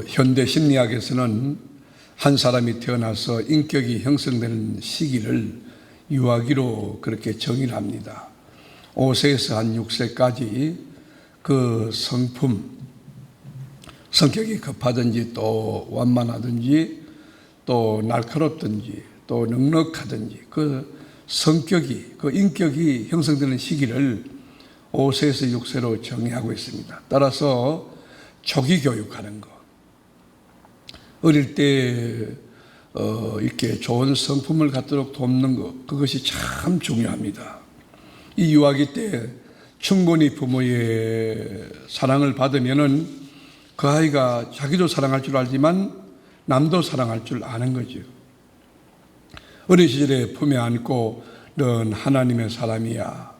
현대 심리학에서는 한 사람이 태어나서 인격이 형성되는 시기를 유아기로 그렇게 정의를 합니다. 5세에서 한 6세까지 그 성격이 급하든지 또 완만하든지 또 날카롭든지 또 넉넉하든지 그 성격이, 그 인격이 형성되는 시기를 5세에서 6세로 정의하고 있습니다. 따라서 초기 교육하는 것, 어릴 때 이렇게 좋은 성품을 갖도록 돕는 것, 그것이 참 중요합니다. 이 유아기 때 충분히 부모의 사랑을 받으면은 그 아이가 자기도 사랑할 줄 알지만 남도 사랑할 줄 아는 거죠. 어린 시절에 품에 안고 넌 하나님의 사람이야.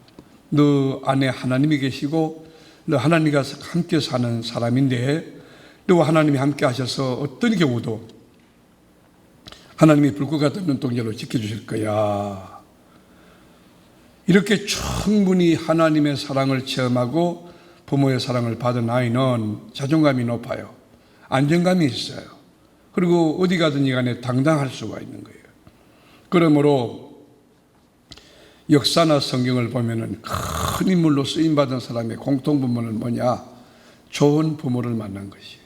너 안에 하나님이 계시고 너 하나님과 함께 사는 사람인데 너와 하나님이 함께 하셔서 어떤 경우도 하나님이 불꽃 같은 눈동자로 지켜주실 거야. 이렇게 충분히 하나님의 사랑을 체험하고 부모의 사랑을 받은 아이는 자존감이 높아요. 안정감이 있어요. 그리고 어디 가든지 간에 당당할 수가 있는 거예요. 그러므로 역사나 성경을 보면은 큰 인물로 쓰임받은 사람의 공통분모는 뭐냐? 좋은 부모를 만난 것이에요.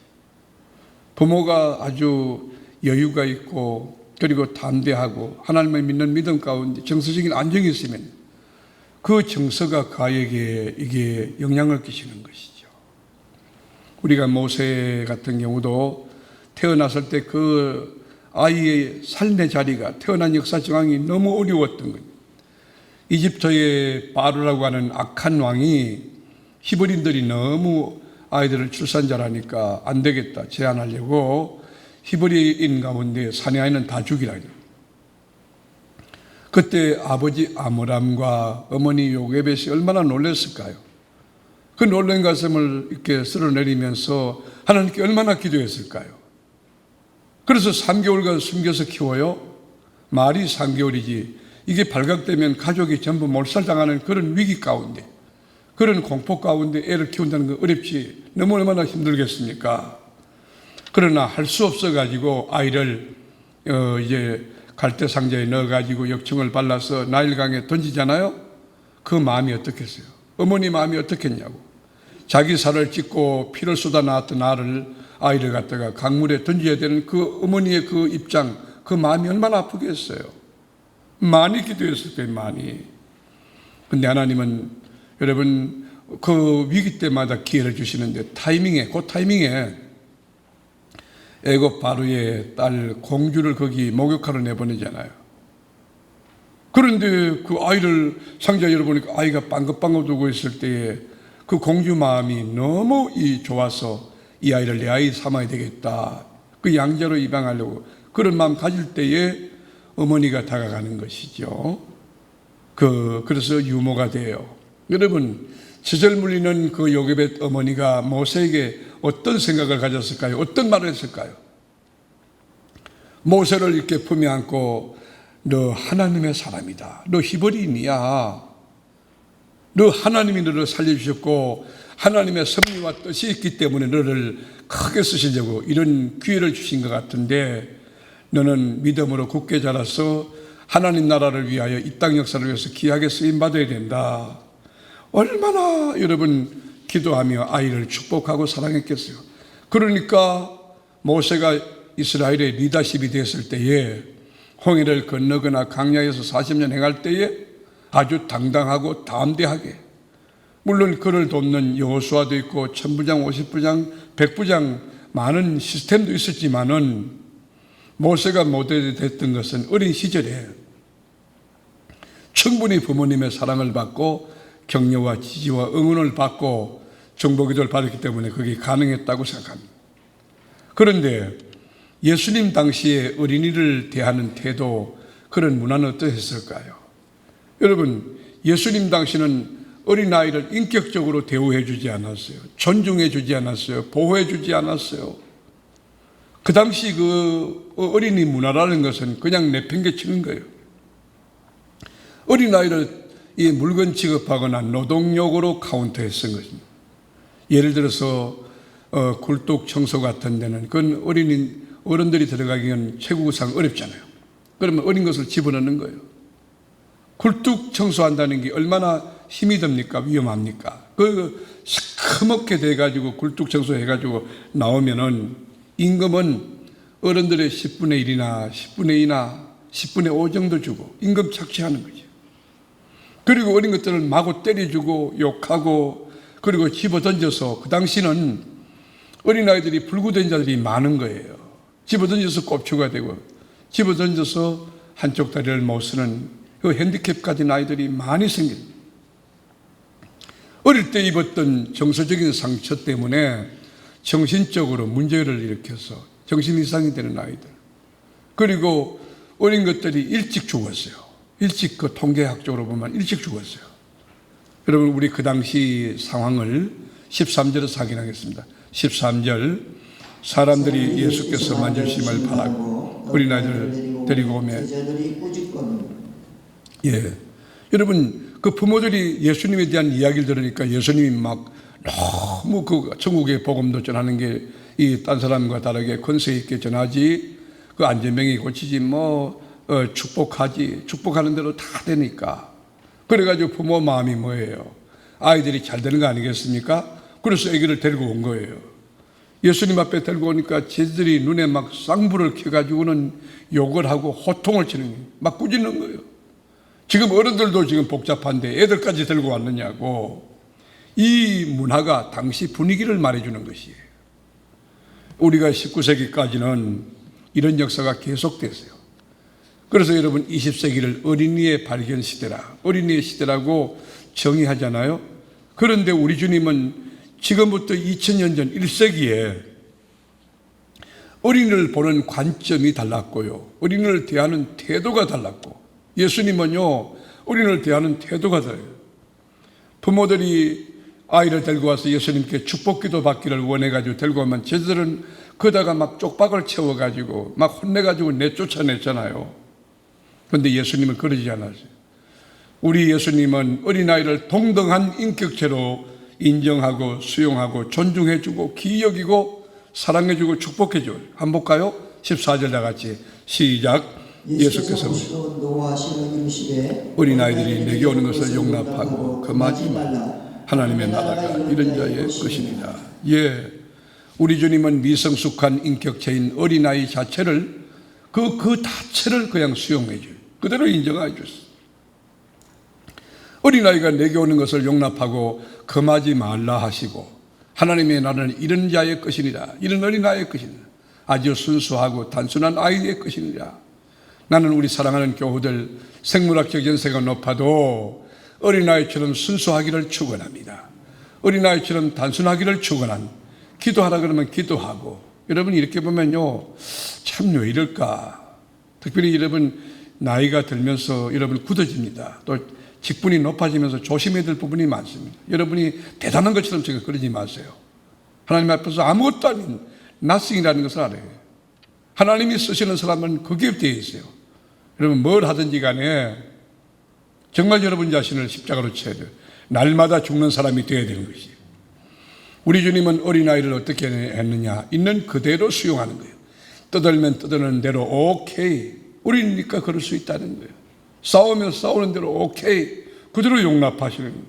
부모가 아주 여유가 있고 그리고 담대하고 하나님을 믿는 믿음 가운데 정서적인 안정이 있으면 그 정서가 그 아이에게 이게 영향을 끼치는 것이죠. 우리가 모세 같은 경우도 태어났을 때 그 아이의 삶의 자리가 태어난 역사 정황이 너무 어려웠던 거예요. 이집트의 바로라고 하는 악한 왕이 히브리인들이 너무 아이들을 출산 잘하니까 안 되겠다 제한하려고 히브리인 가운데 사내아이는 다 죽이라 해요. 그때 아버지 아므람과 어머니 요게벳이 얼마나 놀랐을까요? 그 놀란 가슴을 이렇게 쓸어내리면서 하나님께 얼마나 기도했을까요? 그래서 3개월간 숨겨서 키워요. 말이 3개월이지 이게 발각되면 가족이 전부 몰살당하는 그런 위기 가운데, 그런 공포 가운데 애를 키운다는 건 어렵지 너무 얼마나 힘들겠습니까? 그러나 할 수 없어가지고 아이를 이제 갈대 상자에 넣어가지고 역청을 발라서 나일강에 던지잖아요. 그 마음이 어떻겠어요? 어머니 마음이 어떻겠냐고. 자기 살을 찢고 피를 쏟아 낳았던 아이를 갖다가 강물에 던져야 되는 그 어머니의 그 입장, 그 마음이 얼마나 아프겠어요. 많이 기도했을 거예요, 많이. 근데 하나님은 여러분 그 위기 때마다 기회를 주시는데 그 타이밍에 애굽 바로의 딸 공주를 거기 목욕하러 내보내잖아요. 그런데 그 아이를 상자에 열어보니까 아이가 빵긋빵긋 울고 있을 때에 그 공주 마음이 너무 좋아서 이 아이를 내 아이 삼아야 되겠다. 그 양자로 입양하려고 그런 마음 가질 때에 어머니가 다가가는 것이죠. 그래서 유모가 돼요. 여러분, 지절 물리는 그 요게벳 어머니가 모세에게 어떤 생각을 가졌을까요? 어떤 말을 했을까요? 모세를 이렇게 품에 안고 너 하나님의 사람이다. 너 히브리인이야. 너 하나님이 너를 살려주셨고 하나님의 섭리와 뜻이 있기 때문에 너를 크게 쓰시려고 이런 기회를 주신 것 같은데 너는 믿음으로 굳게 자라서 하나님 나라를 위하여 이 땅 역사를 위해서 귀하게 쓰임받아야 된다. 얼마나 여러분 기도하며 아이를 축복하고 사랑했겠어요. 그러니까 모세가 이스라엘의 리더십이 됐을 때에 홍해를 건너거나 강야에서 40년 행할 때에 아주 당당하고 담대하게, 물론 그를 돕는 여호수아도 있고 천부장, 50부장, 100부장 많은 시스템도 있었지만은 모세가 모델이 됐던 것은 어린 시절에 충분히 부모님의 사랑을 받고 격려와 지지와 응원을 받고 정보기도를 받았기 때문에 그게 가능했다고 생각합니다. 그런데 예수님 당시에 어린이를 대하는 태도, 그런 문화는 어떠했을까요? 여러분, 예수님 당시는 어린아이를 인격적으로 대우해 주지 않았어요. 존중해 주지 않았어요. 보호해 주지 않았어요. 그 당시 그 어린이 문화라는 것은 그냥 내팽개치는 거예요. 어린아이를 이 물건 취급하거나 노동력으로 카운터에 쓴 것입니다. 예를 들어서 굴뚝 청소 같은 데는 그건 어른들이 들어가기는 최고상 어렵잖아요. 그러면 어린 것을 집어넣는 거예요. 굴뚝 청소한다는 게 얼마나 힘이 듭니까? 위험합니까? 그 시커멓게 돼가지고 굴뚝 청소해가지고 나오면은 임금은 어른들의 10분의 1이나 10분의 2나 10분의 5 정도 주고 임금 착취하는 거죠. 그리고 어린 것들을 마구 때려주고 욕하고 그리고 집어던져서 그 당시는 어린아이들이 불구된 자들이 많은 거예요. 집어던져서 꼽추가 되고 집어던져서 한쪽 다리를 못 쓰는 그 핸디캡 가진 아이들이 많이 생깁니다. 어릴 때 입었던 정서적인 상처 때문에 정신적으로 문제를 일으켜서 정신 이상이 되는 아이들. 그리고 어린 것들이 일찍 죽었어요. 일찍 그 통계학적으로 보면 일찍 죽었어요. 여러분 우리 그 당시 상황을 13절에서 확인하겠습니다. 13절 사람들이 예수께서 만지심을 바라고 어린아이들을 데리고 오매 여러분 그 부모들이 예수님에 대한 이야기를 들으니까 예수님이 막 너무 그 천국의 복음도 전하는 게 이 딴 사람과 다르게 권세 있게 전하지 그 안전병이 고치지 축복하지 축복하는 대로 다 되니까 그래가지고 부모 마음이 뭐예요? 아이들이 잘 되는 거 아니겠습니까? 그래서 아기를 데리고 온 거예요. 예수님 앞에 데리고 오니까 쟤들이 눈에 막 쌍불을 켜가지고는 욕을 하고 호통을 치는 거예요. 막 꾸짖는 거예요. 지금 어른들도 지금 복잡한데 애들까지 데리고 왔느냐고. 이 문화가 당시 분위기를 말해주는 것이에요. 우리가 19세기까지는 이런 역사가 계속됐어요. 그래서 여러분 20세기를 어린이의 발견 시대라, 어린이의 시대라고 정의하잖아요. 그런데 우리 주님은 지금부터 2000년 전 1세기에 어린이를 보는 관점이 달랐고요. 어린이를 대하는 태도가 달랐고 예수님은요 어린이를 대하는 태도가 달라요. 부모들이 아이를 데리고 와서 예수님께 축복기도 받기를 원해가지고 데리고 오면 쟤들은 그다가 막 쪽박을 채워가지고 막 혼내가지고 내쫓아냈잖아요. 그런데 예수님은 그러지 않았어요. 우리 예수님은 어린아이를 동등한 인격체로 인정하고 수용하고 존중해주고 기여기고 사랑해주고 축복해줘요. 한번 볼까요? 14절 다 같이 시작. 예수께서 어린아이들이 내게 오는 것을 용납하고 금하지 말라. 하나님의 나라가 이런 자의 것입니다. 우리 주님은 미성숙한 인격체인 어린아이 자체를 그 자체를 그냥 수용해줘요. 그대로 인정해 줬어요. 어린아이가 내게 오는 것을 용납하고 금하지 말라 하시고 하나님의 나라는 이런 자의 것이니라. 이런 어린아이의 것이니라. 아주 순수하고 단순한 아이의 것이니라. 나는 우리 사랑하는 교우들 생물학적 연세가 높아도 어린아이처럼 순수하기를 축원합니다. 어린아이처럼 단순하기를 축원한 기도하라 그러면 기도하고 여러분 이렇게 보면요 참 왜 이럴까. 특별히 여러분 나이가 들면서 여러분 굳어집니다. 또 직분이 높아지면서 조심해야 될 부분이 많습니다. 여러분이 대단한 것처럼 제가 그러지 마세요. 하나님 앞에서 아무것도 아닌 nothing이라는 것을 알아요. 하나님이 쓰시는 사람은 거기에 되어 있어요. 여러분 뭘 하든지 간에 정말 여러분 자신을 십자가로 쳐야 돼요. 날마다 죽는 사람이 되어야 되는 것이에요. 우리 주님은 어린아이를 어떻게 했느냐. 있는 그대로 수용하는 거예요. 떠들면 떠드는 대로 오케이. 우리니까 그럴 수 있다는 거예요. 싸우면 싸우는 대로 오케이. 그대로 용납하시는 거예요.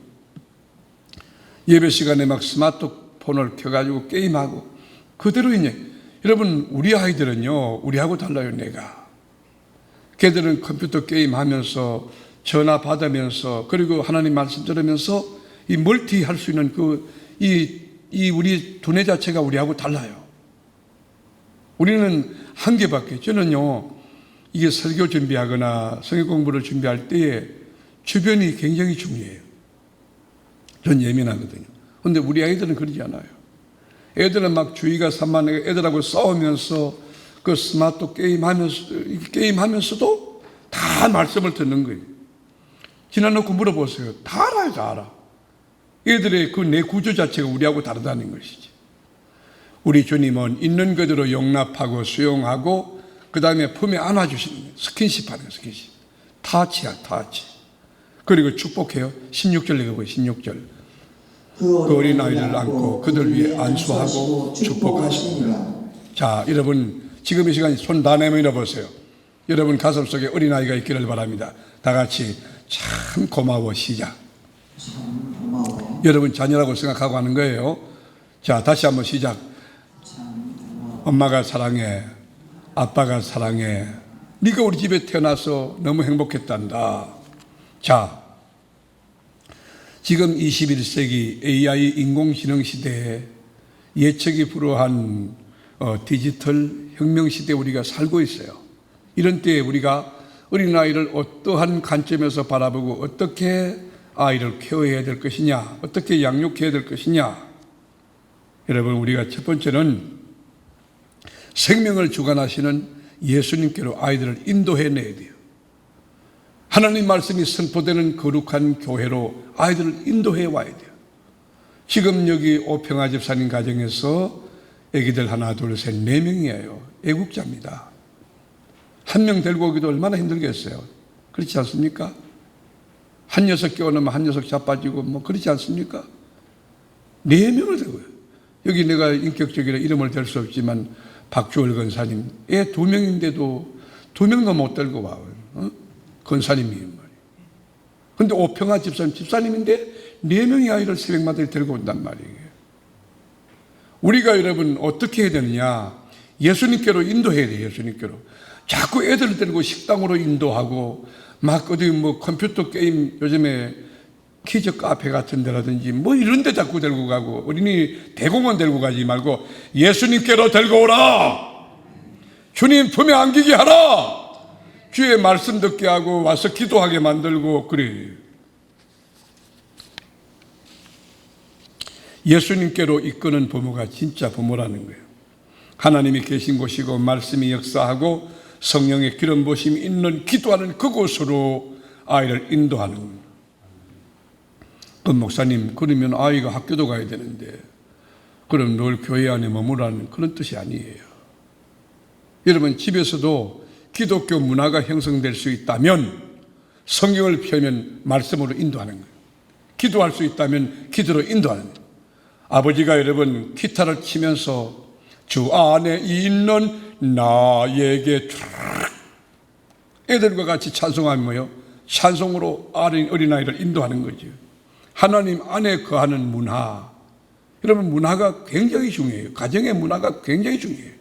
예배 시간에 막 스마트폰을 켜가지고 게임하고 그대로 있냐. 여러분 우리 아이들은요 우리하고 달라요. 내가 걔들은 컴퓨터 게임하면서 전화 받으면서 그리고 하나님 말씀 들으면서 이 멀티 할 수 있는 우리 두뇌 자체가 우리하고 달라요. 우리는 한계밖에. 저는요 이게 설교 준비하거나 성경 공부를 준비할 때에 주변이 굉장히 중요해요. 전 예민하거든요. 그런데 우리 아이들은 그러지 않아요. 애들은 막 주의가 산만해 애들하고 싸우면서 그 스마트 게임하면서도 다 말씀을 듣는 거예요. 지나놓고 물어보세요. 다 알아요. 다 알아. 애들의 그 내 구조 자체가 우리하고 다르다는 것이지. 우리 주님은 있는 그대로 용납하고 수용하고 그 다음에 품에 안아주시는 거예요. 스킨십 하는 거예요. 스킨십. 타치야 타치. 그리고 축복해요. 16절 읽어보세요. 16절. 그 어린아이를 안고 그들 위해 안수하고 축복하시니라. 자, 여러분 지금 이 시간에 손 다 내밀어 보세요. 여러분 가슴 속에 어린아이가 있기를 바랍니다. 다 같이 참 고마워 시작. 참 고마워. 여러분 자녀라고 생각하고 하는 거예요. 자, 다시 한번 시작. 엄마가 사랑해. 아빠가 사랑해. 네가 우리 집에 태어나서 너무 행복했단다. 자, 지금 21세기 AI 인공지능 시대에 예측이 불허한 디지털 혁명 시대에 우리가 살고 있어요. 이런 때에 우리가 어린아이를 어떠한 관점에서 바라보고 어떻게 아이를 케어해야 될 것이냐, 어떻게 양육해야 될 것이냐. 여러분, 우리가 첫 번째는 생명을 주관하시는 예수님께로 아이들을 인도해내야 돼요. 하나님 말씀이 선포되는 거룩한 교회로 아이들을 인도해 와야 돼요. 지금 여기 오평아 집사님 가정에서 애기들 하나, 둘, 셋, 4명이에요. 애국자입니다. 한 명 데리고 오기도 얼마나 힘들겠어요. 그렇지 않습니까? 한 녀석 끼워넣으면 한 녀석 자빠지고 뭐 그렇지 않습니까? 4명을 데리고 와요. 여기 내가 인격적이라 이름을 댈 수 없지만 박주월 권사님 애 2명인데도 2명도 못 데리고 와요. 권사님이 말이에요. 그런데 오평아 집사님인데 4명의 아이를 새벽마다 데리고 온단 말이에요. 우리가 여러분 어떻게 해야 되느냐? 예수님께로 인도해야 돼요. 예수님께로. 자꾸 애들을 데리고 식당으로 인도하고 막 어디 뭐 컴퓨터 게임 요즘에 퀴즈 카페 같은 데라든지 뭐 이런 데 자꾸 데리고 가고 어린이 대공원 데리고 가지 말고 예수님께로 데리고 오라. 주님 품에 안기게 하라. 주의 말씀 듣게 하고 와서 기도하게 만들고 그래. 예수님께로 이끄는 부모가 진짜 부모라는 거예요. 하나님이 계신 곳이고 말씀이 역사하고 성령의 기름 부심이 있는 기도하는 그곳으로 아이를 인도하는 겁니다. 목사님, 그러면 아이가 학교도 가야 되는데 그럼 늘 교회 안에 머무라는 그런 뜻이 아니에요. 여러분 집에서도 기독교 문화가 형성될 수 있다면 성경을 펴면 말씀으로 인도하는 거예요. 기도할 수 있다면 기도로 인도하는 거예요. 아버지가 여러분 기타를 치면서 주 안에 있는 나에게 애들과 같이 찬송하면 뭐요? 찬송으로 어린아이를 인도하는 거죠. 하나님 안에 거하는 문화. 여러분 문화가 굉장히 중요해요. 가정의 문화가 굉장히 중요해요.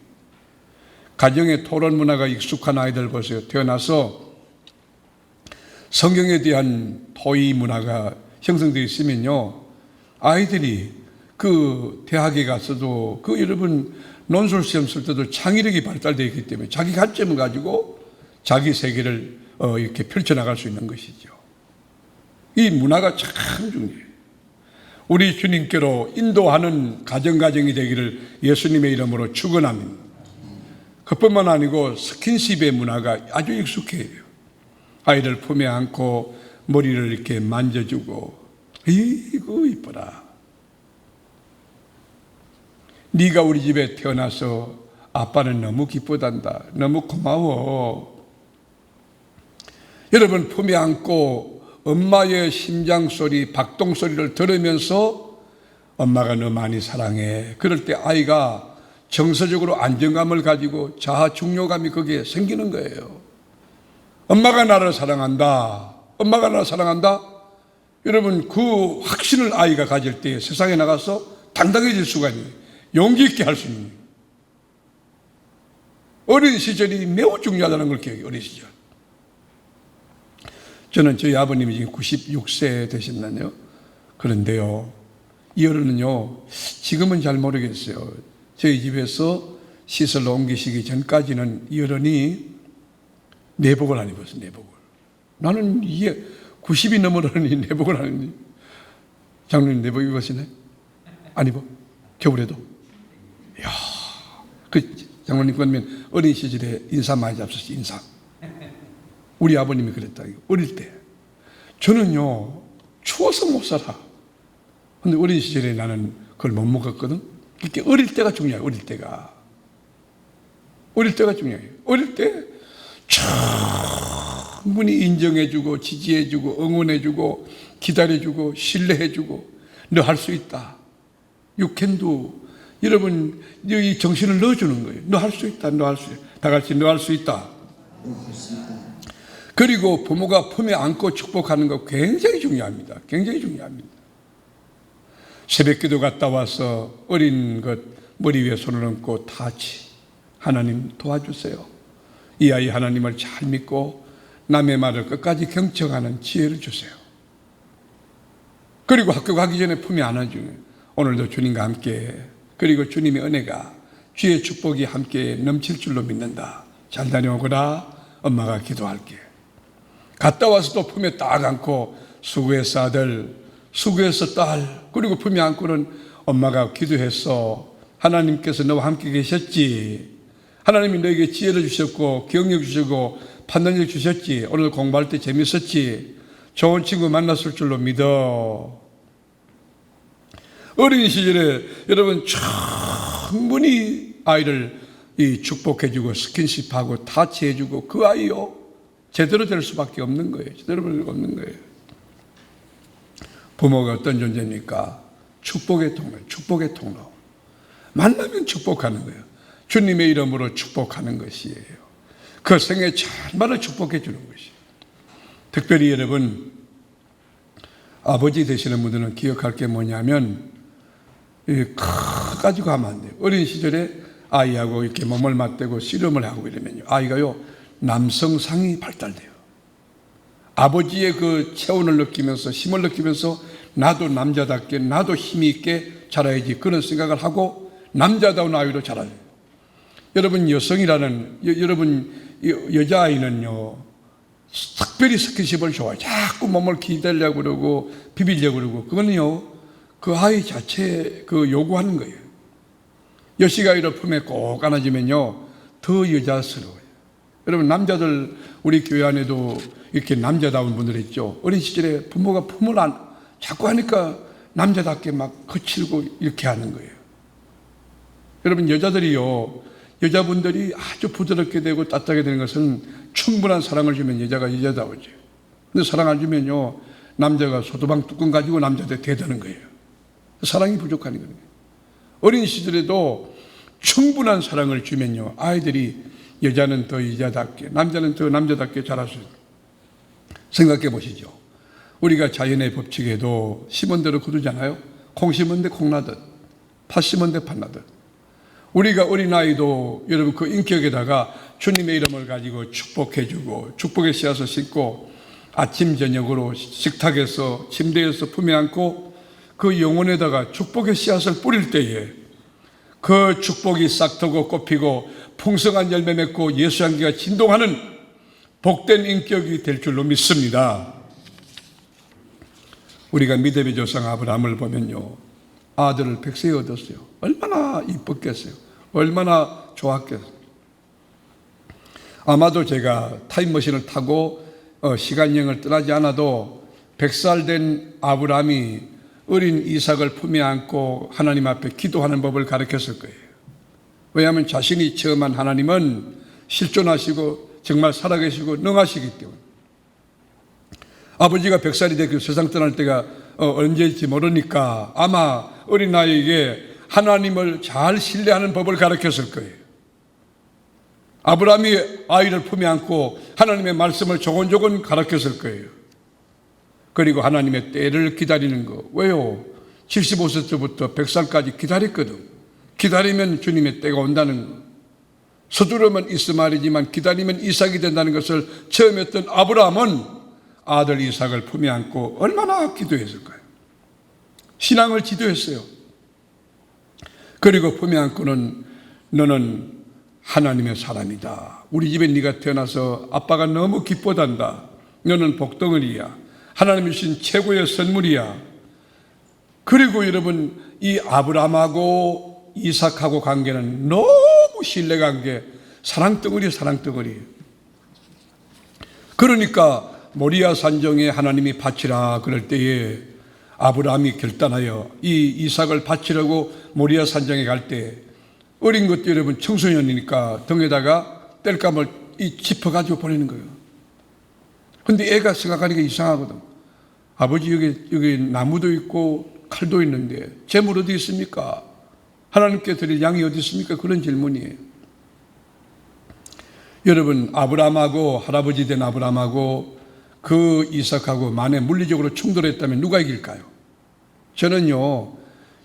가정의 토론 문화가 익숙한 아이들 보세요. 태어나서 성경에 대한 토의 문화가 형성되어 있으면요. 아이들이 그 대학에 가서도 그 여러분 논술 시험 쓸 때도 창의력이 발달되어 있기 때문에 자기 관점을 가지고 자기 세계를 이렇게 펼쳐나갈 수 있는 것이죠. 이 문화가 참 중요해요. 우리 주님께로 인도하는 가정이 되기를 예수님의 이름으로 축원합니다. 그뿐만 아니고 스킨십의 문화가 아주 익숙해요. 아이를 품에 안고 머리를 이렇게 만져주고 이거 이뻐라. 네가 우리 집에 태어나서 아빠는 너무 기쁘단다. 너무 고마워. 여러분 품에 안고 엄마의 심장소리, 박동소리를 들으면서 엄마가 너 많이 사랑해. 그럴 때 아이가 정서적으로 안정감을 가지고 자아 중요감이 거기에 생기는 거예요. 엄마가 나를 사랑한다. 엄마가 나를 사랑한다. 여러분 그 확신을 아이가 가질 때 세상에 나가서 당당해질 수가 있는, 용기 있게 할 수 있는. 어린 시절이 매우 중요하다는 걸 기억해요. 어린 시절. 저는 저희 아버님이 지금 96세 되셨나요? 그런데요, 이 어른은요, 지금은 잘 모르겠어요. 저희 집에서 시설로 옮기시기 전까지는 이 어른이 내복을 안 입었어요. 내복을. 나는 이게 90이 넘은 어른이 내복을 안 입니? 장로님 내복 입으시네? 안 입어? 겨울에도? 이야, 그 장로님 그러면 어린 시절에 인사 많이 잡수시 인사. 우리 아버님이 그랬다. 어릴 때. 저는요, 추워서 못 살아. 근데 어린 시절에 나는 그걸 못 먹었거든. 그렇게 어릴 때가 중요해요. 어릴 때가. 어릴 때가 중요해요. 어릴 때 충분히 인정해주고 지지해주고 응원해주고 기다려주고 신뢰해주고 너 할 수 있다. You can do. 여러분, 이 정신을 넣어주는 거예요. 너 할 수 있다. 너 할 수 있다. 다 같이 너 할 수 있다. 그리고 부모가 품에 안고 축복하는 거 굉장히 중요합니다. 굉장히 중요합니다. 새벽 기도 갔다 와서 어린 것 머리 위에 손을 얹고 다치. 하나님 도와주세요. 이 아이 하나님을 잘 믿고 남의 말을 끝까지 경청하는 지혜를 주세요. 그리고 학교 가기 전에 품에 안아주는 오늘도 주님과 함께 그리고 주님의 은혜가 주의 축복이 함께 넘칠 줄로 믿는다. 잘 다녀오거라. 엄마가 기도할게. 갔다 와서 또 품에 딱 안고 수고했어 아들, 수고했어 딸. 그리고 품에 안고는 엄마가 기도했어. 하나님께서 너와 함께 계셨지. 하나님이 너에게 지혜를 주셨고 기억력 주시고 판단력 주셨지. 오늘 공부할 때 재밌었지. 좋은 친구 만났을 줄로 믿어. 어린 시절에 여러분 충분히 아이를 축복해주고 스킨십하고 타치해주고 그 아이요 제대로 될 수밖에 없는 거예요. 제대로 될 수밖에 없는 거예요. 부모가 어떤 존재입니까? 축복의 통로, 축복의 통로. 만나면 축복하는 거예요. 주님의 이름으로 축복하는 것이에요. 그 생애 잘만을 축복해 주는 것이에요. 특별히 여러분 아버지 되시는 분들은 기억할 게 뭐냐면 가지고 하면 안 돼요. 어린 시절에 아이하고 이렇게 몸을 맞대고 씨름을 하고 이러면요 아이가요 남성상이 발달돼요. 아버지의 그 체온을 느끼면서 힘을 느끼면서 나도 남자답게 나도 힘이 있게 자라야지 그런 생각을 하고 남자다운 아이로 자라요. 여러분 여성이라는 여러분 여자아이는요 특별히 스킨십을 좋아해요. 자꾸 몸을 기대려고 그러고 비비려고 그러고 그거는요 그 아이 자체에 그 요구하는 거예요. 여시가이를 품에 꼭 안아주면요 더 여자스러워요. 여러분 남자들 우리 교회 안에도 이렇게 남자다운 분들 있죠. 어린 시절에 부모가 품을 자꾸 하니까 남자답게 막 거칠고 이렇게 하는 거예요. 여러분 여자분들이 아주 부드럽게 되고 따뜻하게 되는 것은 충분한 사랑을 주면 여자가 여자다우죠. 근데 사랑 안 주면요 남자가 소두방 뚜껑 가지고 남자한테 대드는 거예요. 사랑이 부족한 거예요. 어린 시절에도 충분한 사랑을 주면요 아이들이 여자는 더 여자답게 남자는 더 남자답게 자랄 수 있어요. 생각해 보시죠. 우리가 자연의 법칙에도 심은 대로 거두잖아요. 콩 심은 데 콩 나듯 팥 심은 데 팥 나듯 우리가 어린아이도 여러분 그 인격에다가 주님의 이름을 가지고 축복해주고 축복의 씨앗을 심고 아침 저녁으로 식탁에서 침대에서 품에 안고 그 영혼에다가 축복의 씨앗을 뿌릴 때에 그 축복이 싹트고 꽃피고 풍성한 열매 맺고 예수 향기가 진동하는 복된 인격이 될 줄로 믿습니다. 우리가 믿음의 조상 아브라함을 보면요 아들을 100세에 얻었어요. 얼마나 이뻤겠어요. 얼마나 좋았겠어요. 아마도 제가 타임머신을 타고 시간여행을 떠나지 않아도 100살 된 아브라함이 어린 이삭을 품에 안고 하나님 앞에 기도하는 법을 가르쳤을 거예요. 왜냐하면 자신이 체험한 하나님은 실존하시고 정말 살아계시고 능하시기 때문에. 아버지가 100살이 되고 세상 떠날 때가 언제일지 모르니까 아마 어린아이에게 하나님을 잘 신뢰하는 법을 가르쳤을 거예요. 아브라함이 아이를 품에 안고 하나님의 말씀을 조곤조곤 가르쳤을 거예요. 그리고 하나님의 때를 기다리는 거. 왜요? 75세부터 100살까지 기다렸거든. 기다리면 주님의 때가 온다는 거. 서두르면 이스마엘이지만 기다리면 이삭이 된다는 것을 처음 했던 아브라함은 아들 이삭을 품에 안고 얼마나 기도했을까요? 신앙을 지도했어요. 그리고 품에 안고는 너는 하나님의 사람이다. 우리 집에 네가 태어나서 아빠가 너무 기뻐한다. 너는 복덩어리야. 하나님이 주신 최고의 선물이야. 그리고 여러분 이 아브라함하고 이삭하고 관계는 너무 신뢰관계, 사랑덩어리. 그러니까 모리아 산정에 하나님이 바치라 그럴 때에 아브라함이 결단하여 이 이삭을 바치려고 모리아 산정에 갈 때 어린 것도 여러분 청소년이니까 등에다가 땔감을 짚어가지고 보내는 거예요. 근데 애가 생각하니까 이상하거든. 아버지 여기 나무도 있고 칼도 있는데 재물 어디 있습니까? 하나님께 드릴 양이 어디 있습니까? 그런 질문이에요. 여러분, 아브라함하고 할아버지 된 아브라함하고 그 이삭하고 만에 물리적으로 충돌했다면 누가 이길까요? 저는요,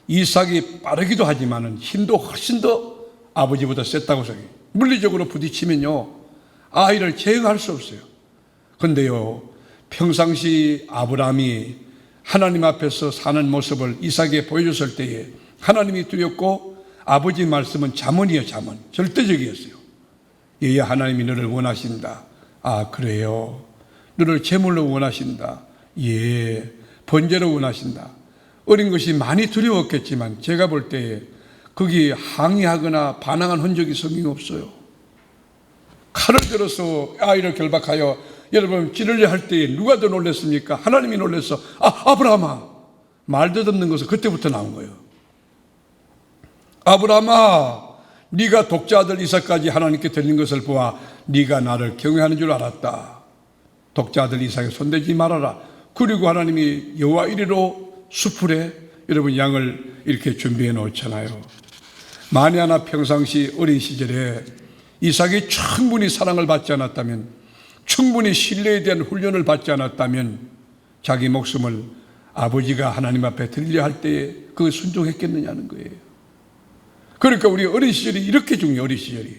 이삭이 빠르기도 하지만은 힘도 훨씬 더 아버지보다 셌다고 생각해요. 물리적으로 부딪히면요, 아이를 제어할 수 없어요. 근데요, 평상시 아브라함이 하나님 앞에서 사는 모습을 이삭에게 보여줬을 때에 하나님이 두렵고 아버지 말씀은 잠언이에요, 잠언. 절대적이었어요. 얘야, 하나님이 너를 원하신다. 아, 그래요. 너를 제물로 원하신다. 예, 번제로 원하신다. 어린 것이 많이 두려웠겠지만 제가 볼 때에 거기 항의하거나 반항한 흔적이 성경에 없어요. 칼을 들어서 아이를 결박하여 여러분 찌르려 할 때에 누가 더 놀랐습니까? 하나님이 놀라서 아브라함아, 말도 듣는 것은 그때부터 나온 거예요. 아브라함아, 네가 독자 아들 이삭까지 하나님께 드린 것을 보아 네가 나를 경외하는 줄 알았다. 독자 아들 이삭에 손대지 말아라. 그리고 하나님이 여호와 이리로 수풀에 여러분 양을 이렇게 준비해 놓잖아요. 만에 하나 평상시 어린 시절에 이삭이 충분히 사랑을 받지 않았다면, 충분히 신뢰에 대한 훈련을 받지 않았다면 자기 목숨을 아버지가 하나님 앞에 드리려 할 때에 그 순종했겠느냐는 거예요. 그러니까 우리 어린 시절이 이렇게 중요해요. 어린 시절이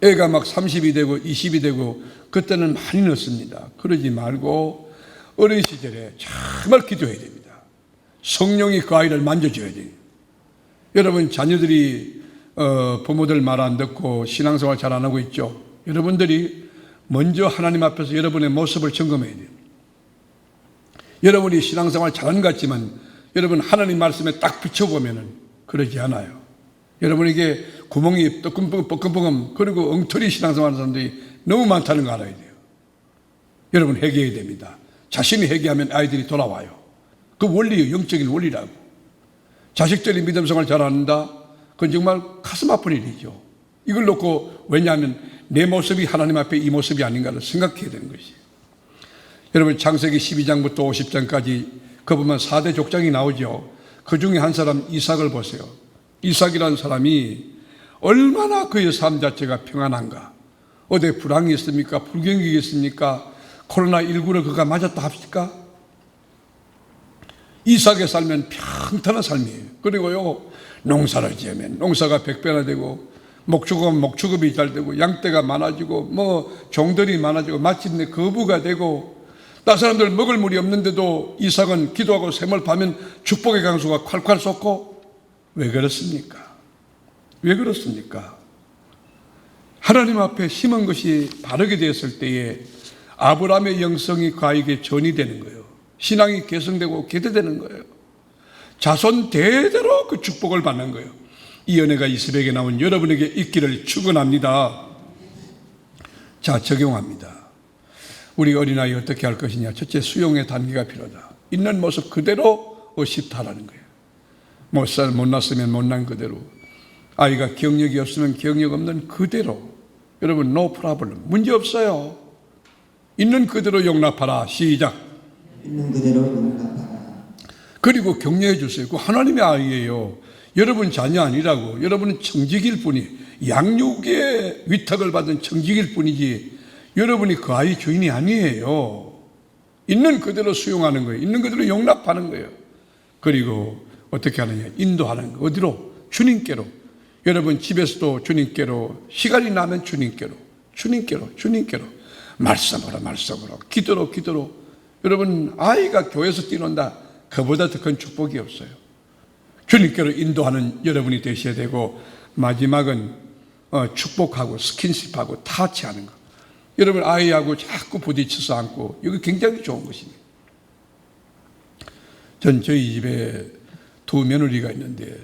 애가 막 30이 되고 20이 되고 그때는 많이 늦습니다. 그러지 말고 어린 시절에 정말 기도해야 됩니다. 성령이 그 아이를 만져줘야 돼요. 여러분, 자녀들이 부모들 말 안 듣고 신앙생활 잘 안 하고 있죠. 여러분들이 먼저 하나님 앞에서 여러분의 모습을 점검해야 돼요. 여러분이 신앙생활 잘하는 것 같지만 여러분 하나님 말씀에 딱 비춰보면 그러지 않아요. 여러분에게 구멍이 뻐끔뻐끔 그리고 엉터리 신앙생활하는 사람들이 너무 많다는 거 알아야 돼요. 여러분 회개해야 됩니다. 자신이 회개하면 아이들이 돌아와요. 그 원리예요. 영적인 원리라고. 자식들이 믿음생활 잘한다? 그건 정말 가슴 아픈 일이죠. 이걸 놓고, 왜냐하면 내 모습이 하나님 앞에 이 모습이 아닌가를 생각해야 되는 것이에요. 여러분, 창세기 12장부터 50장까지 그 보면 4대 족장이 나오죠. 그 중에 한 사람 이삭을 보세요. 이삭이라는 사람이 얼마나 그의 삶 자체가 평안한가. 어디 불황이 있습니까? 불경기가 있습니까? 코로나19를 그가 맞았다 합니까? 이삭에 살면 평탄한 삶이에요. 그리고요, 농사를 지으면 농사가 100배나 되고, 목축은 목축업이 잘 되고, 양떼가 많아지고, 종들이 많아지고, 마침내 거부가 되고, 다른 사람들 먹을 물이 없는데도 이삭은 기도하고 샘을 파면 축복의 강수가 콸콸 쏟고. 왜 그렇습니까? 왜 그렇습니까? 하나님 앞에 심은 것이 바르게 되었을 때에 아브라함의 영성이 그에게 전이 되는 거예요. 신앙이 개성되고 개대되는 거예요. 자손 대대로 그 축복을 받는 거예요. 이 은혜가 이 새벽에 나온 여러분에게 있기를 축원합니다. 자, 적용합니다. 우리 어린아이 어떻게 할 것이냐. 첫째, 수용의 단계가 필요하다. 있는 모습 그대로 의식하라는 거예요. 못났으면 못난 그대로, 아이가 경력이 없으면 경력 없는 그대로. 여러분, no problem, 문제 없어요. 있는 그대로 용납하라. 시작. 있는 그대로 용납하라. 그리고 격려해 주세요. 그 하나님의 아이예요. 여러분 자녀 아니라고. 여러분은 청직일 뿐이, 양육의 위탁을 받은 청직일 뿐이지 여러분이 그 아이 주인이 아니에요. 있는 그대로 수용하는 거예요. 있는 그대로 용납하는 거예요. 그리고 어떻게 하느냐, 인도하는 거. 어디로? 주님께로. 여러분 집에서도 주님께로, 시간이 나면 주님께로, 말씀으로, 기도로. 여러분, 아이가 교회에서 뛰논다, 그보다 더 큰 축복이 없어요. 주님께로 인도하는 여러분이 되셔야 되고, 마지막은 축복하고 스킨십하고 타치하는 거. 여러분 아이하고 자꾸 부딪혀서 안고, 이거 굉장히 좋은 것입니다. 전 저희 집에 두 며느리가 있는데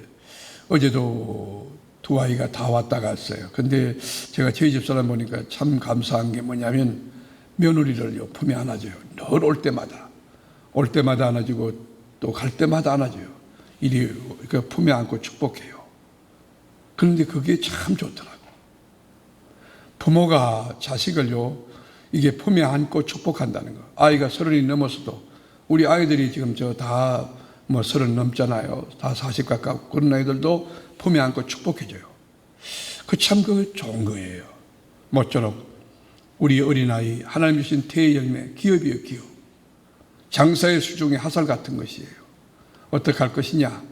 어제도 두 아이가 다 왔다 갔어요. 근데 제가 저희 집사람 보니까 참 감사한 게 뭐냐면 며느리를요 품에 안아줘요. 늘 올 때마다 안아주고 또 갈 때마다 안아줘요. 이리 그 품에 안고 축복해요. 그런데 그게 참 좋더라고. 부모가 자식을요 이게 품에 안고 축복한다는 거. 아이가 30이 넘어서도 우리 아이들이 지금 다 뭐 30 넘잖아요. 다 40 가깝고 그런 아이들도 품에 안고 축복해줘요. 그 참 좋은 거예요. 모쪼록 우리 어린아이 하나님 주신 태의 열매 기업이에요. 기업. 장사의 수중에 화살 같은 것이에요. 어떻게 할 것이냐.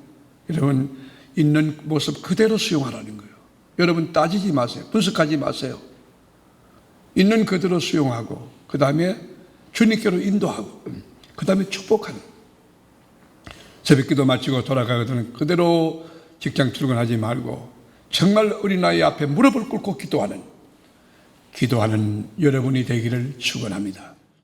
여러분 있는 모습 그대로 수용하라는 거예요. 여러분 따지지 마세요. 분석하지 마세요. 있는 그대로 수용하고 그 다음에 주님께로 인도하고 그 다음에 축복하는. 새벽기도 마치고 돌아가거든 그대로 직장 출근하지 말고 정말 어린아이 앞에 무릎을 꿇고 기도하는 여러분이 되기를 축원합니다.